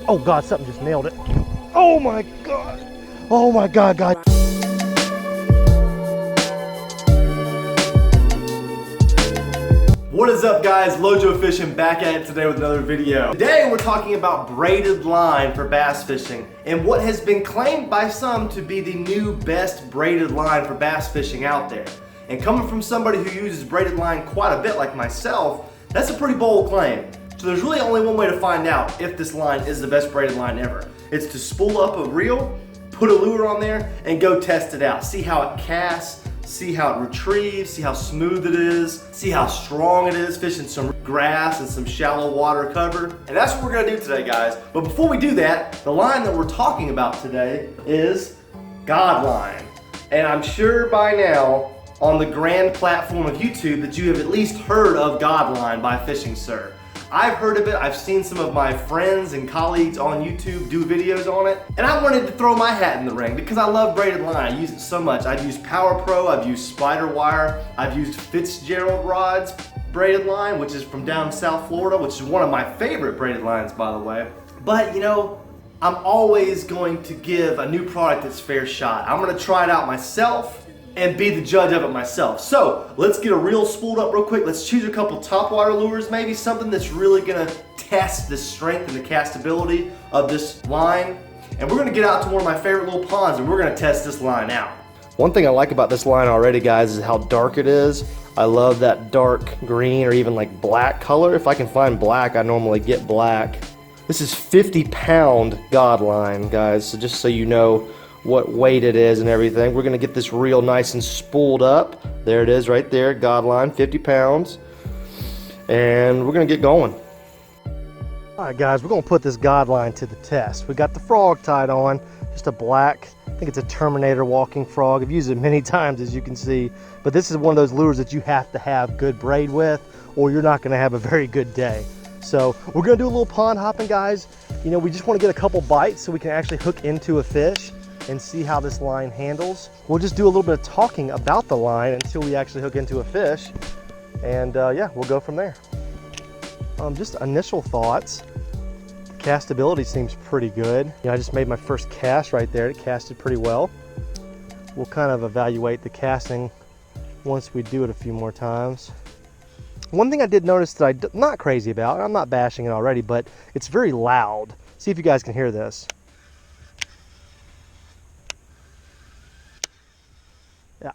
Oh God, something just nailed it. Oh my God. Oh my God, guys. What is up, guys? Lojo.fishing back at it today with another video. Today we're talking about braided line for bass fishing and what has been claimed by some to be the new best braided line for bass fishing out there. And coming from somebody who uses braided line quite a bit like myself, that's a pretty bold claim. So there's really only one way to find out if this line is the best braided line ever. It's to spool up a reel, put a lure on there, and go test it out. See how it casts, see how it retrieves, see how smooth it is, see how strong it is, fishing some grass and some shallow water cover. And that's what we're gonna do today, guys. But before we do that, the line that we're talking about today is God line. And I'm sure by now, on the grand platform of YouTube, that you have at least heard of God line by Fishing Sir. I've heard of it, I've seen some of my friends and colleagues on YouTube do videos on it, and I wanted to throw my hat in the ring because I love braided line. I use it so much. I've used Power Pro, I've used Spider Wire, I've used Fitzgerald rods braided line, which is from down South Florida, which is one of my favorite braided lines, by the way. But you know, I'm always going to give a new product its fair shot. I'm gonna try it out myself and be the judge of it myself. So let's get a reel spooled up real quick. Let's choose a couple topwater lures, maybe something that's really gonna test the strength and the castability of this line. And we're gonna get out to one of my favorite little ponds and we're gonna test this line out. One thing I like about this line already, guys, is how dark it is. I love that dark green or even like black color. If I can find black, I normally get black. This is 50-pound God line, guys, so just so you know what weight it is and everything. We're gonna get this reel nice and spooled up. There it is right there, God line, 50 pounds. And we're gonna get going. All right, guys, we're gonna put this God line to the test. We got the frog tied on, just a black, I think it's a Terminator walking frog. I've used it many times, as you can see, but this is one of those lures that you have to have good braid with or you're not gonna have a very good day. So we're gonna do a little pond hopping, guys. You know, we just wanna get a couple bites so we can actually hook into a fish and see how this line handles. We'll just do a little bit of talking about the line until we actually hook into a fish. And yeah, we'll go from there. Just initial thoughts. Castability seems pretty good. You know, I just made my first cast right there. It casted pretty well. We'll kind of evaluate the casting once we do it a few more times. One thing I did notice that I'm not crazy about, I'm not bashing it already, but it's very loud. See if you guys can hear this.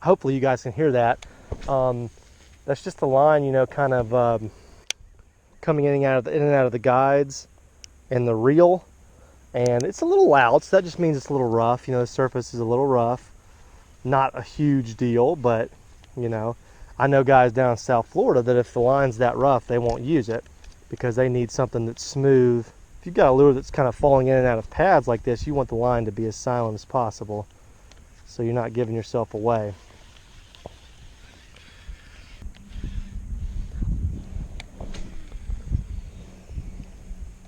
Hopefully you guys can hear that. That's just the line, you know, kind of coming in and out of the guides and the reel, and it's a little loud, so that just means it's a little rough. You know, the surface is a little rough. Not a huge deal, but you know, I know guys down in South Florida that if the line's that rough, they won't use it because they need something that's smooth. If you've got a lure that's kind of falling in and out of pads like this, you want the line to be as silent as possible, so you're not giving yourself away.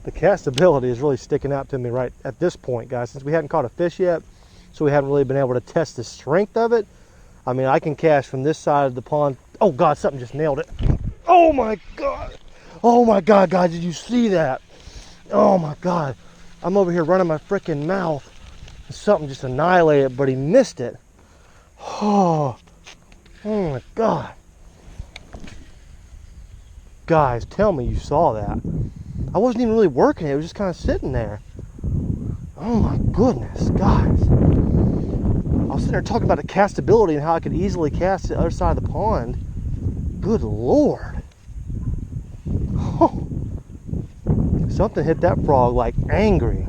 The castability is really sticking out to me right at this point, guys, since we hadn't caught a fish yet, so we haven't really been able to test the strength of it. I mean, I can cast from this side of the pond. Oh God, something just nailed it. Oh my God. Oh my God, guys, did you see that? Oh my God. I'm over here running my freaking mouth. Something just annihilated, but he missed it. Oh my God. Guys, tell me you saw that. I wasn't even really working it, was just kind of sitting there. Oh my goodness, guys. I was sitting there talking about the castability and how I could easily cast to the other side of the pond. Good Lord. Oh. Something hit that frog like angry.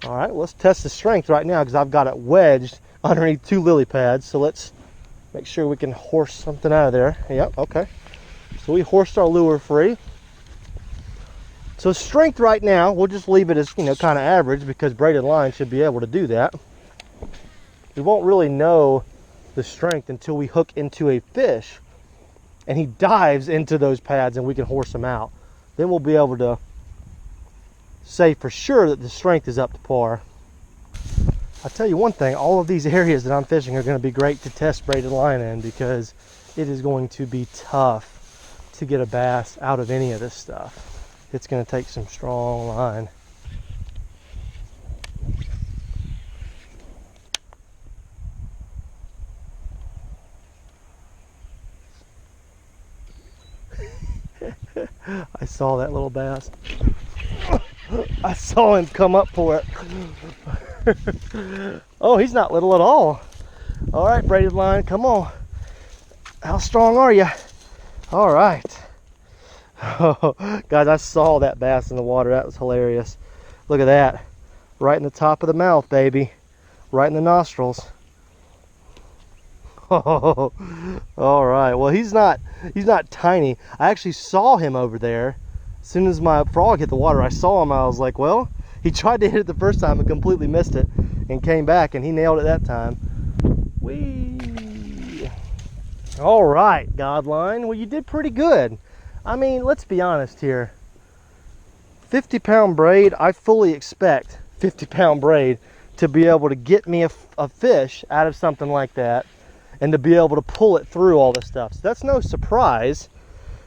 All right, let's test the strength right now because I've got it wedged underneath two lily pads. So let's make sure we can horse something out of there. Yep, okay. So we horsed our lure free. So strength right now, we'll just leave it as, you know, kind of average because braided line should be able to do that. We won't really know the strength until we hook into a fish and he dives into those pads and we can horse him out. Then we'll be able to say for sure that the strength is up to par. I'll tell you one thing, all of these areas that I'm fishing are going to be great to test braided line in because it is going to be tough to get a bass out of any of this stuff. It's going to take some strong line. I saw that little bass. I saw him come up for it. Oh, he's not little at all. All right, braided line, come on. How strong are you? All right. Oh, guys, I saw that bass in the water. That was hilarious. Look at that. Right in the top of the mouth, baby. Right in the nostrils. Oh, all right. Well, he's not tiny. I actually saw him over there. As soon as my frog hit the water, I saw him. I was like, well, he tried to hit it the first time and completely missed it and came back, and he nailed it that time. Whee! All right, Godline. Well, you did pretty good. I mean, let's be honest here. 50-pound braid, I fully expect 50-pound braid to be able to get me a fish out of something like that and to be able to pull it through all this stuff. So that's no surprise.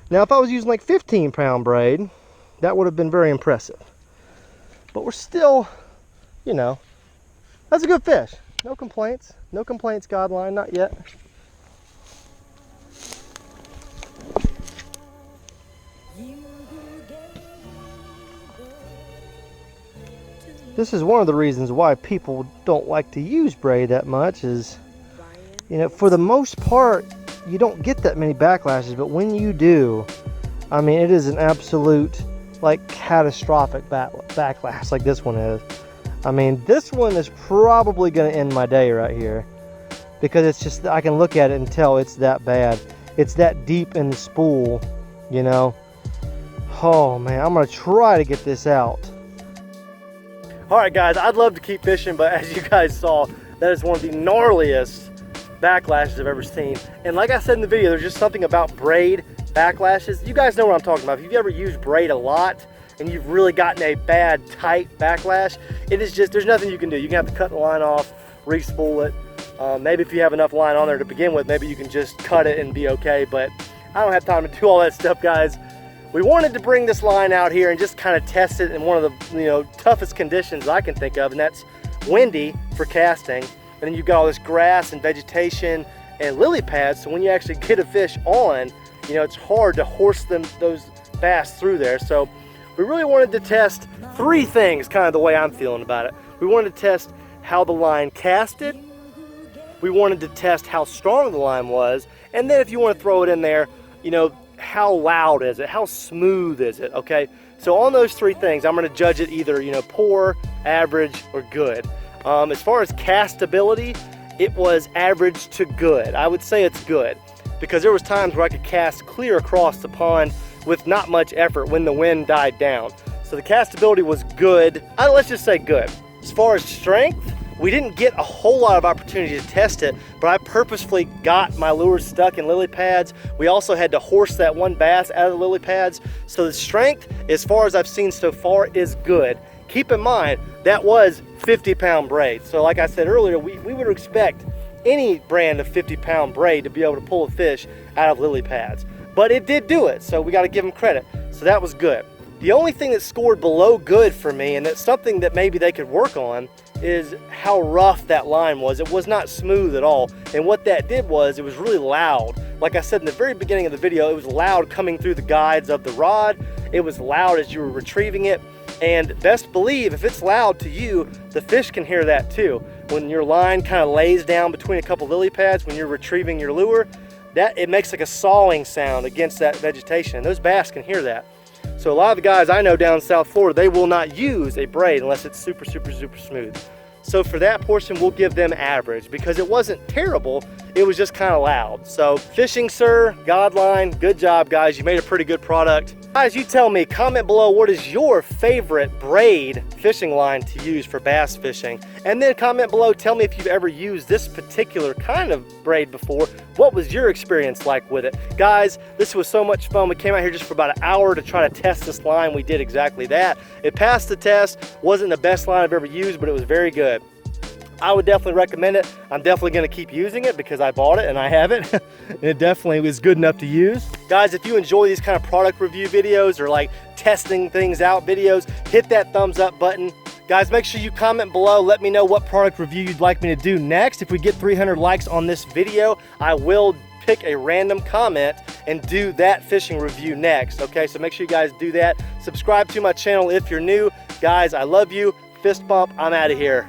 Now, if I was using like 15-pound braid, that would have been very impressive. But we're still, you know, that's a good fish. No complaints. No complaints, Godline, not yet. This is one of the reasons why people don't like to use braid that much is, you know, for the most part, you don't get that many backlashes, but when you do, I mean, it is an absolute, like, catastrophic backlash like this one is. I mean, this one is probably going to end my day right here because it's just, I can look at it and tell it's that bad. It's that deep in the spool, you know. Oh, man, I'm going to try to get this out. All right, guys, I'd love to keep fishing, but as you guys saw, that is one of the gnarliest backlashes I've ever seen. And like I said in the video, there's just something about braid backlashes. You guys know what I'm talking about. If you've ever used braid a lot and you've really gotten a bad, tight backlash, it is just, there's nothing you can do. You can have to cut the line off, re-spool it. Maybe if you have enough line on there to begin with, maybe you can just cut it and be okay, but I don't have time to do all that stuff, guys. We wanted to bring this line out here and just kind of test it in one of the, you know, toughest conditions I can think of, and that's windy for casting. And then you've got all this grass and vegetation and lily pads, so when you actually get a fish on, you know, it's hard to horse those bass through there. So we really wanted to test three things, kind of the way I'm feeling about it. We wanted to test how the line casted, we wanted to test how strong the line was, and then if you want to throw it in there, you know, how loud is it, how smooth is it, okay? So on those three things, I'm going to judge it either, you know, poor, average, or good. As far as castability, it was average to good. I would say it's good because there was times where I could cast clear across the pond with not much effort when the wind died down. So the castability was good. Let's just say good. As far as strength, we didn't get a whole lot of opportunity to test it, but I purposefully got my lures stuck in lily pads. We also had to horse that one bass out of the lily pads. So the strength, as far as I've seen so far, is good. Keep in mind, that was 50-pound braid. So like I said earlier, we would expect any brand of 50-pound braid to be able to pull a fish out of lily pads. But it did do it, so we got to give them credit. So that was good. The only thing that scored below good for me, and that's something that maybe they could work on, is how rough that line was. It was not smooth at all. And what that did was, it was really loud. Like I said in the very beginning of the video, it was loud coming through the guides of the rod. It was loud as you were retrieving it. And best believe, if it's loud to you, the fish can hear that too. When your line kind of lays down between a couple lily pads, when you're retrieving your lure, it makes like a sawing sound against that vegetation. Those bass can hear that. So a lot of the guys I know down in South Florida, they will not use a braid unless it's super, super, super smooth. So for that portion, we'll give them average because it wasn't terrible. It was just kind of loud. So fishing, sir, Godline, good job, guys. You made a pretty good product. Guys, you tell me, comment below what is your favorite braid fishing line to use for bass fishing. And then comment below, tell me if you've ever used this particular kind of braid before. What was your experience like with it? Guys, this was so much fun. We came out here just for about an hour to try to test this line. We did exactly that. It passed the test. Wasn't the best line I've ever used, but it was very good. I would definitely recommend it. I'm definitely gonna keep using it because I bought it and I have it. And it definitely is good enough to use. Guys, if you enjoy these kind of product review videos or like testing things out videos, hit that thumbs up button. Guys, make sure you comment below. Let me know what product review you'd like me to do next. If we get 300 likes on this video, I will pick a random comment and do that fishing review next. Okay, so make sure you guys do that. Subscribe to my channel if you're new. Guys, I love you. Fist bump. I'm out of here.